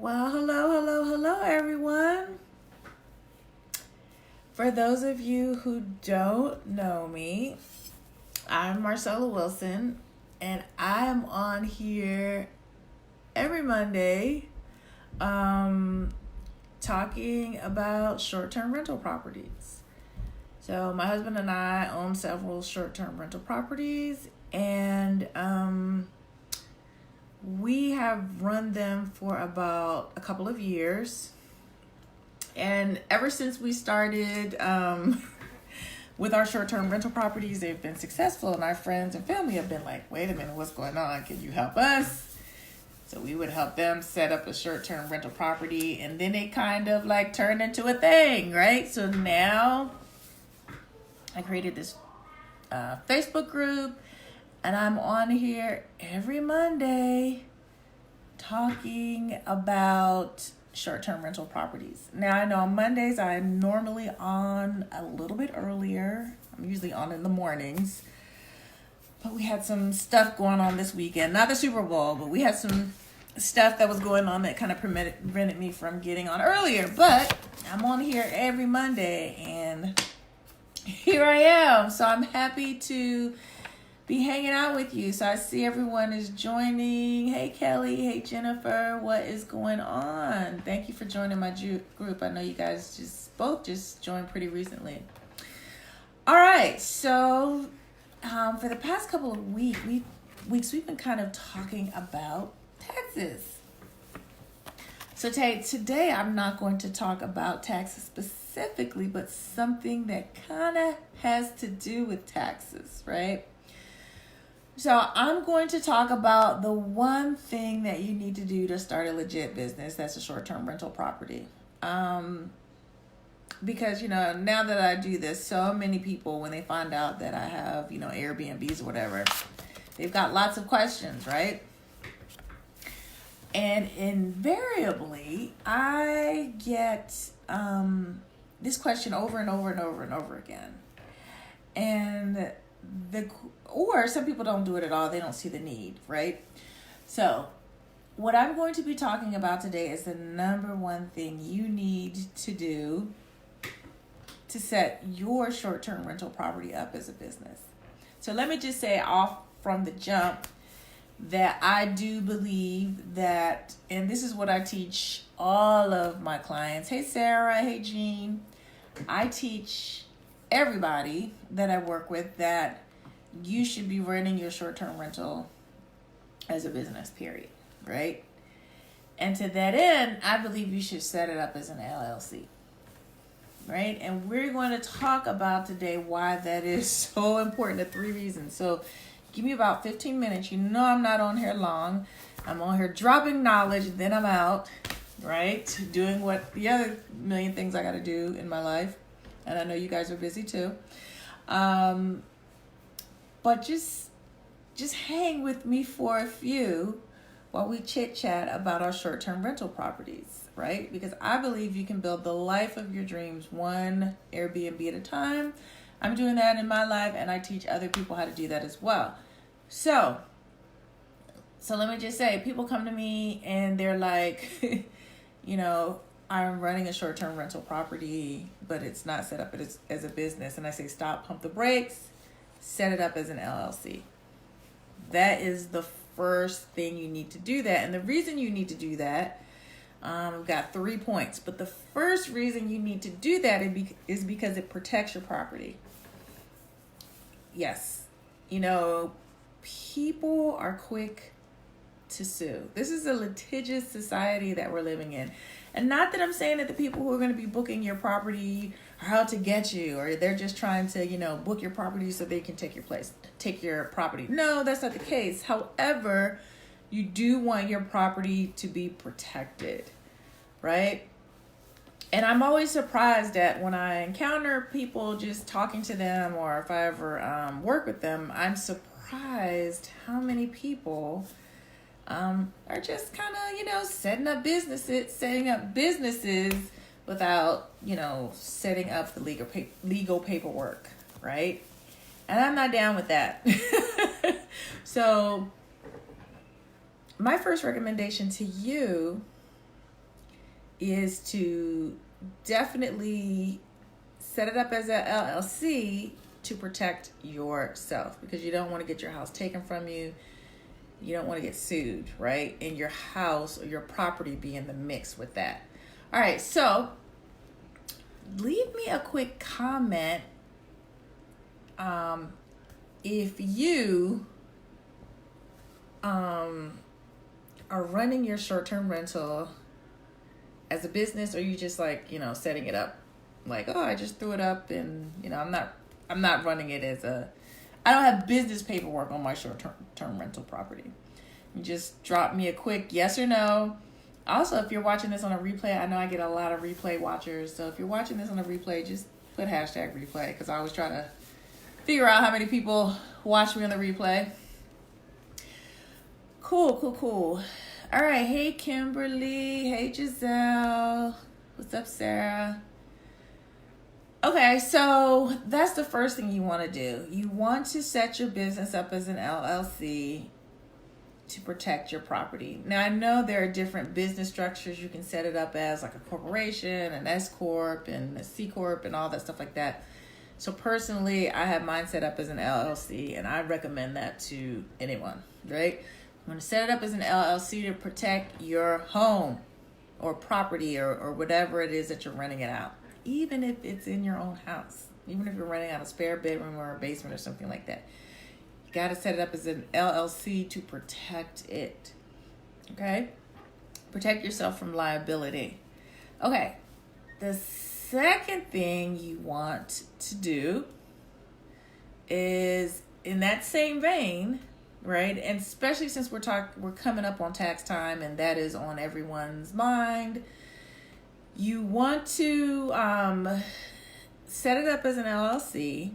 Well, hello, everyone. For those of you who don't know me, I'm Marcella Wilson, and I'm on here every Monday talking about short-term rental properties. So my husband and I own several short-term rental properties, and we have run them for about a couple of years. And ever since we started with our short-term rental properties, they've been successful. And our friends and family have been like, wait a minute, what's going on? Can you help us? So we would help them set up a short-term rental property. And then it kind of like turned into a thing, right? So now I created this Facebook group. And I'm on here every Monday talking about short-term rental properties. Now, I know on Mondays I'm normally on a little bit earlier. I'm usually on in the mornings. But we had some stuff going on this weekend. Not the Super Bowl, but we had some stuff that was going on that kind of prevented me from getting on earlier. But I'm on here every Monday, and here I am. So I'm happy to be hanging out with you. So I see everyone is joining. Hey Kelly, hey Jennifer, what is going on? Thank you for joining my group. I know you guys both joined pretty recently. All right, so for the past couple of weeks we've been kind of talking about taxes. So today I'm not going to talk about taxes specifically, but something that kind of has to do with taxes, right? So I'm going to talk about the one thing that you need to do to start a legit business. That's a short-term rental property. Because, now that I do this, so many people, when they find out that I have, Airbnbs or whatever, they've got lots of questions, right? And invariably, I get this question over and over and over and over again. And or some people don't do it at all. They don't see the need, right? So what I'm going to be talking about today is the number one thing you need to do to set your short-term rental property up as a business. So let me just say off from the jump that I do believe that, and this is what I teach all of my clients. Hey, Sarah. Hey, Jean. I teach everybody that I work with that you should be running your short-term rental as a business, period, right? And to that end, I believe you should set it up as an LLC, right? And we're going to talk about today why that is so important, the 3 reasons. So give me about 15 minutes. You know I'm not on here long. I'm on here dropping knowledge, then I'm out, right? Doing what the other million things I got to do in my life. And I know you guys are busy too. But just hang with me for a few while we chit chat about our short-term rental properties, right? Because I believe you can build the life of your dreams one Airbnb at a time. I'm doing that in my life, and I teach other people how to do that as well. So let me just say, people come to me and they're like, I'm running a short-term rental property, but it's not set up as a business. And I say, stop, pump the brakes, set it up as an LLC. That is the first thing you need to do that. And the reason you need to do that, we've got 3 points. But the first reason you need to do that is because it protects your property. Yes. People are quick to sue. This is a litigious society that we're living in. And not that I'm saying that the people who are going to be booking your property are out to get you, or they're just trying to, book your property so they can take your property. No, that's not the case. However, you do want your property to be protected, right? And I'm always surprised that when I encounter people just talking to them, or if I ever work with them, I'm surprised how many people are just kind of, setting up businesses without, setting up the legal paperwork, right? And I'm not down with that. So my first recommendation to you is to definitely set it up as a LLC to protect yourself, because you don't want to get your house taken from you. You don't want to get sued, right? And your house or your property be in the mix with that. All right, so leave me a quick comment if you are running your short-term rental as a business, or you just like, setting it up like, oh, I just threw it up, and I'm not running it as I don't have business paperwork on my short-term rental property. You just drop me a quick yes or no. Also, if you're watching this on a replay, I know I get a lot of replay watchers. So if you're watching this on a replay, just put hashtag replay, because I always try to figure out how many people watch me on the replay. Cool. All right. Hey, Kimberly. Hey, Giselle. What's up, Sarah? Okay, so that's the first thing you want to do. You want to set your business up as an LLC to protect your property. Now, I know there are different business structures you can set it up as, like a corporation, an S Corp, and a C Corp, and all that stuff like that. So personally, I have mine set up as an LLC, and I recommend that to anyone, right? You want to set it up as an LLC to protect your home or property or whatever it is that you're renting it out. Even if it's in your own house, even if you're renting out a spare bedroom or a basement or something like that, you got to set it up as an LLC to protect it. Okay? Protect yourself from liability. Okay. The second thing you want to do is, in that same vein, right? And especially since we're coming up on tax time, and that is on everyone's mind. You want to set it up as an LLC,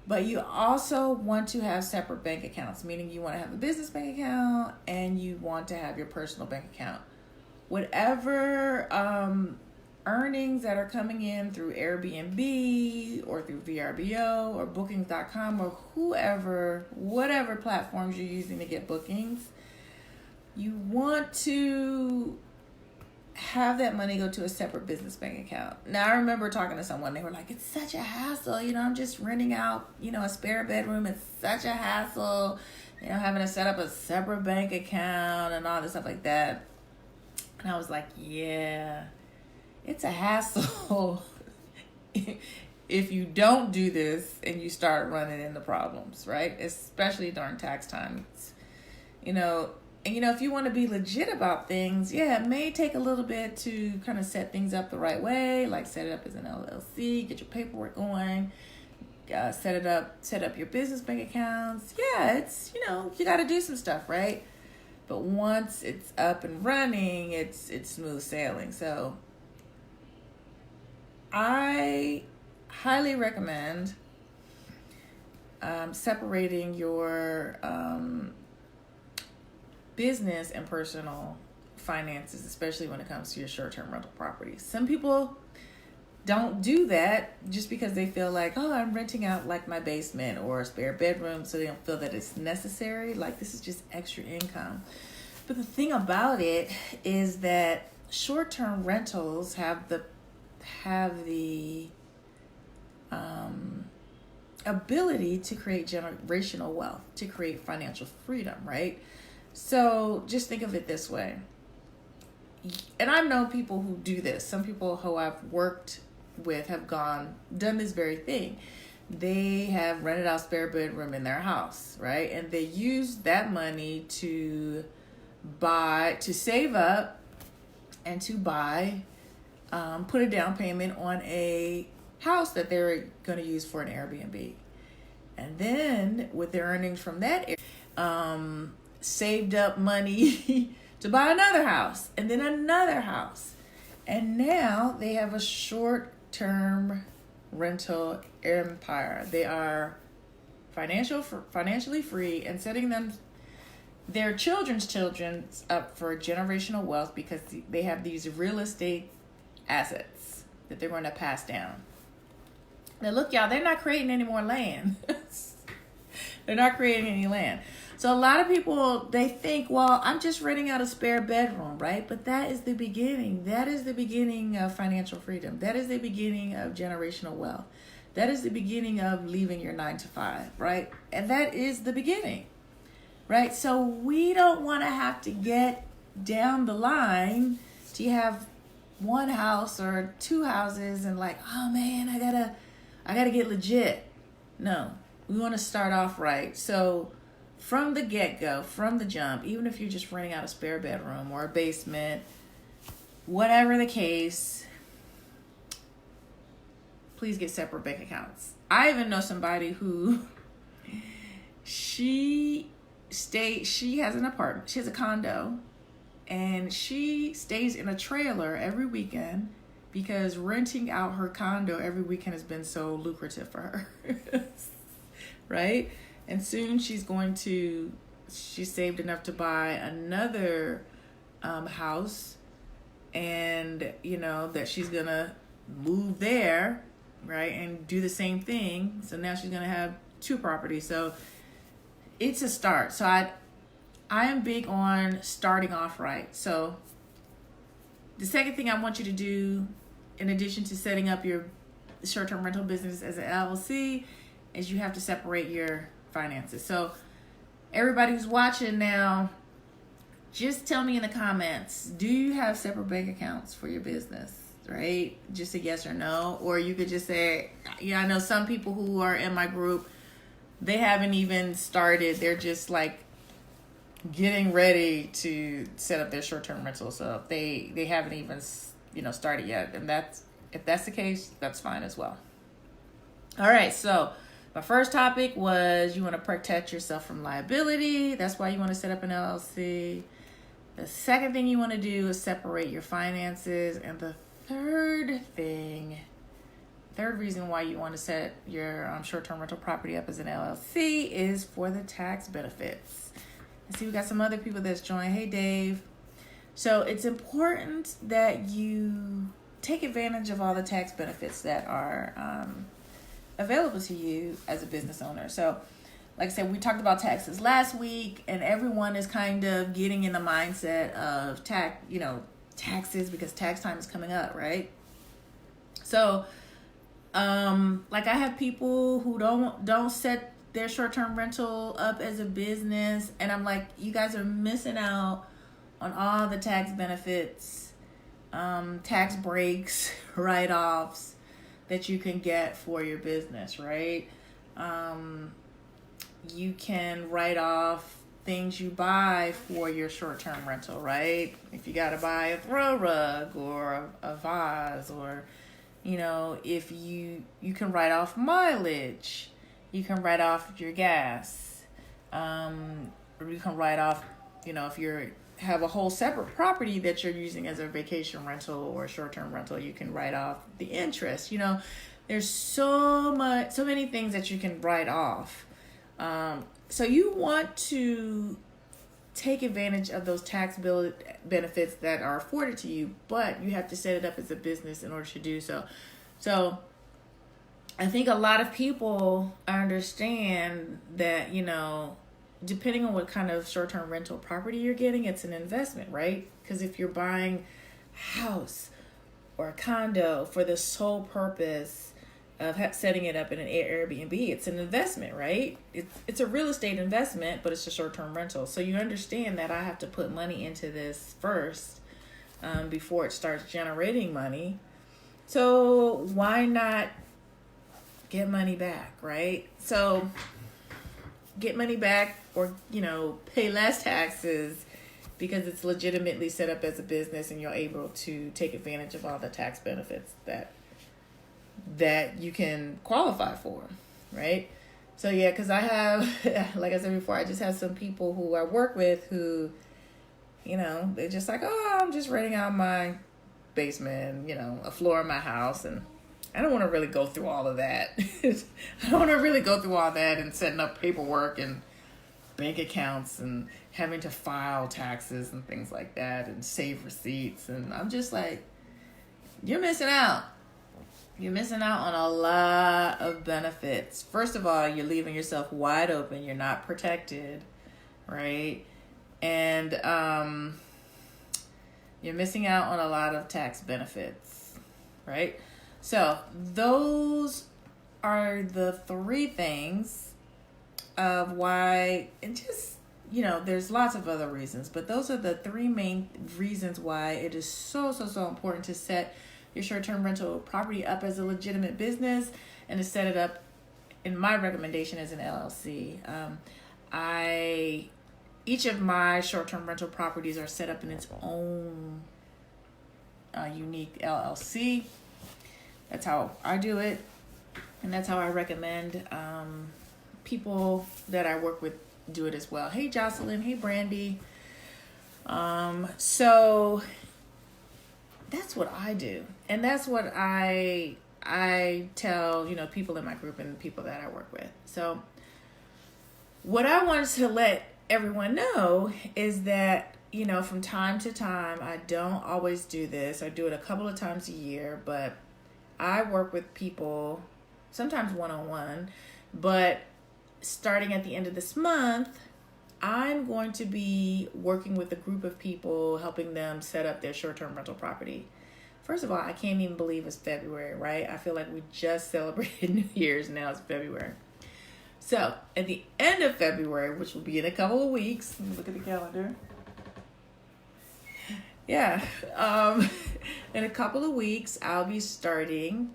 but you also want to have separate bank accounts, meaning you want to have a business bank account and you want to have your personal bank account. Whatever earnings that are coming in through Airbnb or through VRBO or bookings.com or whatever platforms you're using to get bookings, you want to have that money go to a separate business bank account. Now, I remember talking to someone, they were like, it's such a hassle, I'm just renting out, a spare bedroom. It's such a hassle, having to set up a separate bank account and all this stuff like that. And I was like, yeah, it's a hassle if you don't do this and you start running into problems, right? Especially during tax time. And, if you want to be legit about things, it may take a little bit to kind of set things up the right way, like set it up as an LLC, get your paperwork going, set up your business bank accounts. Yeah, it's, you got to do some stuff, right? But once it's up and running, it's smooth sailing. So I highly recommend separating your business and personal finances, especially when it comes to your short-term rental properties. Some people don't do that just because they feel like, oh, I'm renting out like my basement or a spare bedroom, so they don't feel that it's necessary. Like, this is just extra income. But the thing about it is that short-term rentals have the ability to create generational wealth, to create financial freedom, right? So just think of it this way. And I've known people who do this. Some people who I've worked with have done this very thing. They have rented out spare bedroom in their house, right? And they use that money to save up and to buy, put a down payment on a house that they're going to use for an Airbnb. And then with their earnings from that, saved up money to buy another house and then another house. And now they have a short-term rental empire. They are financially free and setting their children's up for generational wealth because they have these real estate assets that they're going to pass down. Now look, y'all, they're not creating any more land. They're not creating any land. So a lot of people, they think, well, I'm just renting out a spare bedroom, right? But that is the beginning. That is the beginning of financial freedom. That is the beginning of generational wealth. That is the beginning of leaving your 9 to 5, right? And that is the beginning, right? So we don't want to have to get down the line to have one house or 2 houses and like, oh man, I gotta get legit. No, we want to start off right. So from the get-go, from the jump, even if you're just renting out a spare bedroom or a basement, whatever the case, please get separate bank accounts. I even know somebody who she has an apartment, she has a condo, and she stays in a trailer every weekend because renting out her condo every weekend has been so lucrative for her. Right? And soon she saved enough to buy another house, and that she's gonna move there, right, and do the same thing. So now she's gonna have 2 properties. So it's a start. So I am big on starting off right. So the second thing I want you to do, in addition to setting up your short-term rental business as an LLC, is you have to separate your finances. So everybody who's watching now, just tell me in the comments, do you have separate bank accounts for your business, right? Just a yes or no. Or you could just say, I know some people who are in my group, they haven't even started. They're just like getting ready to set up their short-term rental. So they haven't even, started yet. And if that's the case, that's fine as well. All right. So my first topic was you want to protect yourself from liability. That's why you want to set up an LLC. The second thing you want to do is separate your finances. And the third reason why you want to set your short-term rental property up as an LLC is for the tax benefits. I see we got some other people that's joined. Hey, Dave. So it's important that you take advantage of all the tax benefits that are available to you as a business owner. So like I said, we talked about taxes last week, and everyone is kind of getting in the mindset of taxes because tax time is coming up, right? So like I have people who don't set their short-term rental up as a business, and I'm like, you guys are missing out on all the tax benefits, tax breaks, write-offs that you can get for your business, right? You can write off things you buy for your short-term rental, right? If you got to buy a throw rug or a vase, or if you can write off mileage, you can write off your gas, or you can write off, if you have a whole separate property that you're using as a vacation rental or short-term rental, you can write off the interest. There's so many things that you can write off. So you want to take advantage of those tax benefits that are afforded to you, but you have to set it up as a business in order to do so. So I think a lot of people understand that, depending on what kind of short-term rental property you're getting, it's an investment, right? Because if you're buying a house or a condo for the sole purpose of setting it up in an Airbnb, it's an investment, right? It's a real estate investment, but it's a short-term rental. So you understand that I have to put money into this first before it starts generating money. So why not get money back, right? So get money back, or pay less taxes because it's legitimately set up as a business and you're able to take advantage of all the tax benefits that you can qualify for, right? So yeah, because I have, like I said before, I just have some people who I work with who, they're just like, oh, I'm just renting out my basement, a floor in my house, and I don't want to really go through all of that. I don't want to really go through all that and setting up paperwork and bank accounts and having to file taxes and things like that and save receipts. And I'm just like, you're missing out. You're missing out on a lot of benefits. First of all, you're leaving yourself wide open. You're not protected. right? And you're missing out on a lot of tax benefits, right? So those are the three things of why, and just, there's lots of other reasons, but those are the three main reasons why it is so important to set your short-term rental property up as a legitimate business and to set it up, in my recommendation, as an LLC. Each of my short-term rental properties are set up in its own unique LLC. That's how I do it, and that's how I recommend people that I work with do it as well. Hey, Jocelyn. Hey, Brandy. So that's what I do, and that's what I tell people in my group and people that I work with. So what I wanted to let everyone know is that from time to time, I don't always do this. I do it a couple of times a year, but I work with people sometimes one-on-one, but starting at the end of this month, I'm going to be working with a group of people, helping them set up their short-term rental property. First of all, I can't even believe it's February, right? I feel like we just celebrated New Year's. Now it's February. So at the end of February, which will be in a couple of weeks, let me look at the calendar. Yeah. In a couple of weeks, I'll be starting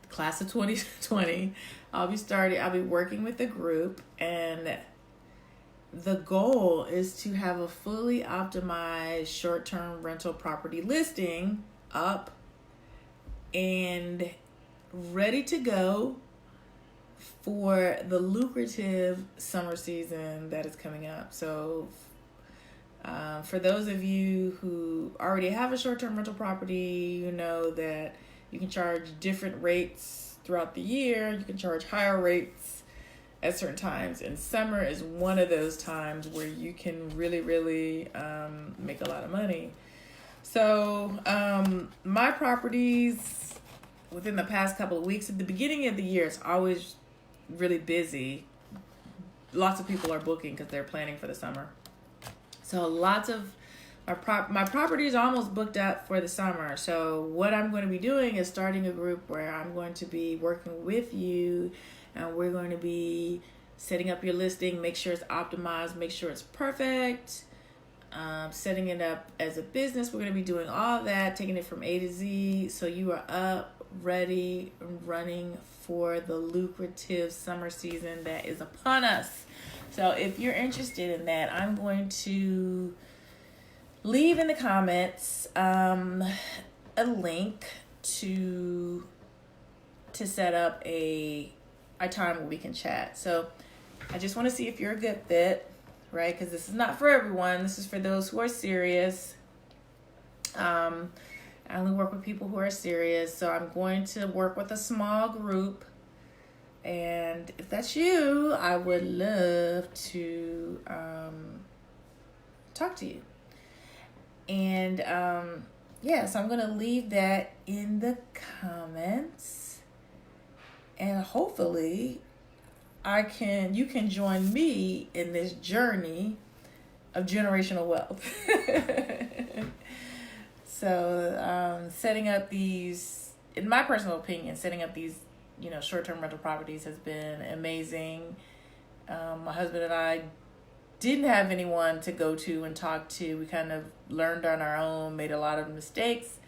the class of 2020. I'll be working with a group, and the goal is to have a fully optimized short-term rental property listing up and ready to go for the lucrative summer season that is coming up. So for those of you who already have a short-term rental property, you know that you can charge different rates throughout the year. You can charge higher rates at certain times, and summer is one of those times where you can really make a lot of money. So my properties within the past couple of weeks, at the beginning of the year, it's always really busy. Lots of people are booking because they're planning for the summer. So lots of my property is almost booked up for the summer. So what I'm going to be doing is starting a group where I'm going to be working with you, and we're going to be setting up your listing, make sure it's optimized, make sure it's perfect, setting it up as a business. We're going to be doing all of that, taking it from A to Z, so you are up, ready, and running for the lucrative summer season that is upon us. So if you're interested in that, I'm going to leave in the comments a link to set up a time where we can chat. So I just want to see if you're a good fit, right? Because this is not for everyone. This is for those who are serious. I only work with people who are serious. So I'm going to work with a small group. And if that's you, I would love to talk to you. And so I'm going to leave that in the comments. And hopefully you can join me in this journey of generational wealth. So setting up these, in my personal opinion, setting up these, short-term rental properties has been amazing. My husband and I didn't have anyone to go to and talk to. We kind of learned on our own, made a lot of mistakes.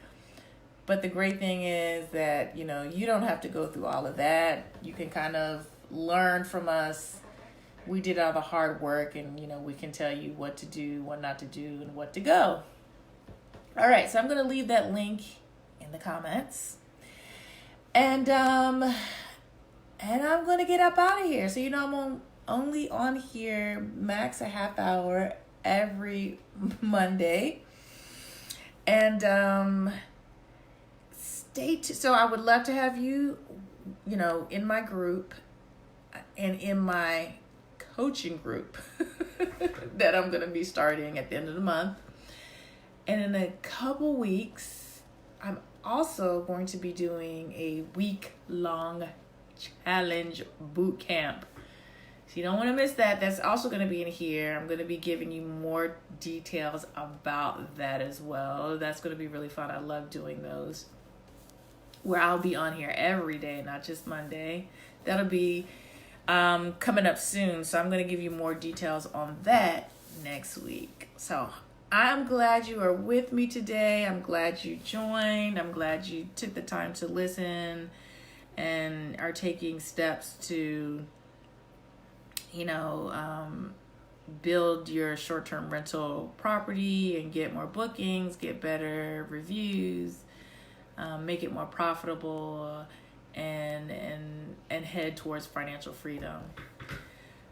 But the great thing is that, you don't have to go through all of that. You can kind of learn from us. We did all the hard work, and, we can tell you what to do, what not to do, and what to go. All right, so I'm going to leave that link in the comments. And I'm going to get up out of here. So, I'm only on here max a half hour every Monday. And so I would love to have you, in my group and in my coaching group that I'm going to be starting at the end of the month. And in a couple weeks, I'm also going to be doing a week-long challenge boot camp. So you don't want to miss that. That's also going to be in here. I'm going to be giving you more details about that as well. That's going to be really fun. I love doing those, where I'll be on here every day, not just Monday. That'll be coming up soon. So I'm going to give you more details on that next week. So I'm glad you are with me today. I'm glad you joined. I'm glad you took the time to listen and are taking steps to, build your short-term rental property and get more bookings, get better reviews, make it more profitable, and head towards financial freedom.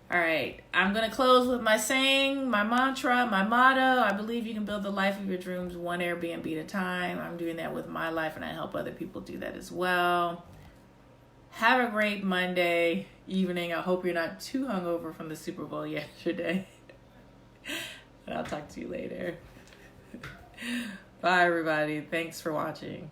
All right, I'm going to close with my saying, my mantra, my motto. I believe you can build the life of your dreams one Airbnb at a time. I'm doing that with my life, and I help other people do that as well. Have a great Monday evening. I hope you're not too hungover from the Super Bowl yesterday. And I'll talk to you later. Bye, everybody. Thanks for watching.